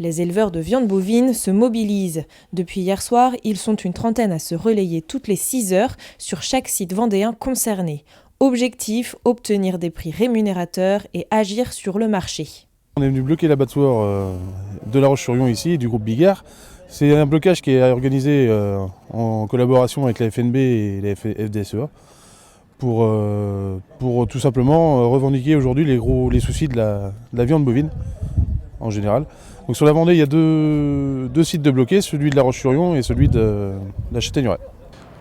Les éleveurs de viande bovine se mobilisent. Depuis hier soir, ils sont une trentaine à se relayer toutes les 6 heures sur chaque site vendéen concerné. Objectif, obtenir des prix rémunérateurs et agir sur le marché. On est venu bloquer l'abattoir de La Roche-sur-Yon ici, du groupe Bigard. C'est un blocage qui est organisé en collaboration avec la FNB et la FDSEA pour tout simplement revendiquer aujourd'hui les soucis de la viande bovine en général. Donc sur la Vendée, il y a deux sites de bloqués, celui de La Roche-sur-Yon et celui de la Châtaigneraie.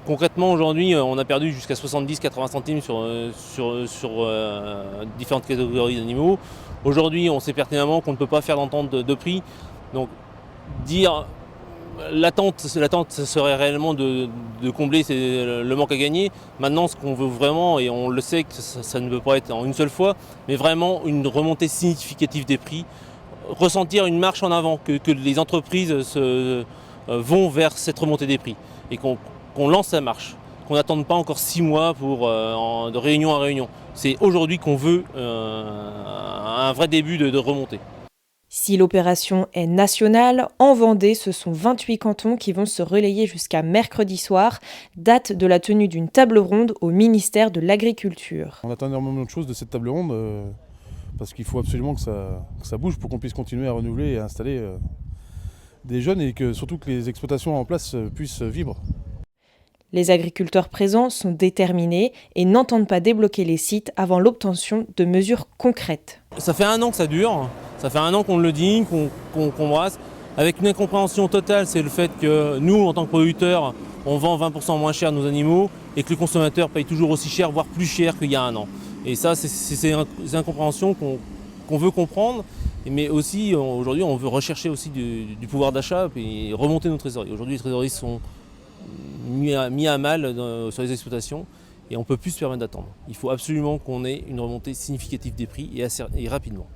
Concrètement, aujourd'hui, on a perdu jusqu'à 70-80 centimes sur différentes catégories d'animaux. Aujourd'hui, on sait pertinemment qu'on ne peut pas faire d'entente de prix. Donc, l'attente serait réellement de combler le manque à gagner. Maintenant, ce qu'on veut vraiment, et on le sait que ça ne peut pas être en une seule fois, mais vraiment une remontée significative des prix, ressentir une marche en avant, que les entreprises vont vers cette remontée des prix et qu'on lance la marche, qu'on n'attende pas encore 6 mois de réunion à réunion. C'est aujourd'hui qu'on veut un vrai début de remontée. Si l'opération est nationale, en Vendée, ce sont 28 cantons qui vont se relayer jusqu'à mercredi soir, date de la tenue d'une table ronde au ministère de l'Agriculture. On attend énormément de choses de cette table ronde parce qu'il faut absolument que ça bouge pour qu'on puisse continuer à renouveler et à installer des jeunes et surtout que les exploitations en place puissent vivre. Les agriculteurs présents sont déterminés et n'entendent pas débloquer les sites avant l'obtention de mesures concrètes. Ça fait 1 an que ça dure, ça fait 1 an qu'on le dit, qu'on brasse, avec une incompréhension totale, c'est le fait que nous, en tant que producteurs, on vend 20% moins cher nos animaux et que le consommateur paye toujours aussi cher, voire plus cher qu'il y a 1 an. Et ça, c'est des incompréhensions qu'on veut comprendre, mais aussi, aujourd'hui, on veut rechercher aussi du pouvoir d'achat et remonter nos trésoreries. Aujourd'hui, les trésoreries sont mis à mal sur les exploitations et on ne peut plus se permettre d'attendre. Il faut absolument qu'on ait une remontée significative des prix et rapidement.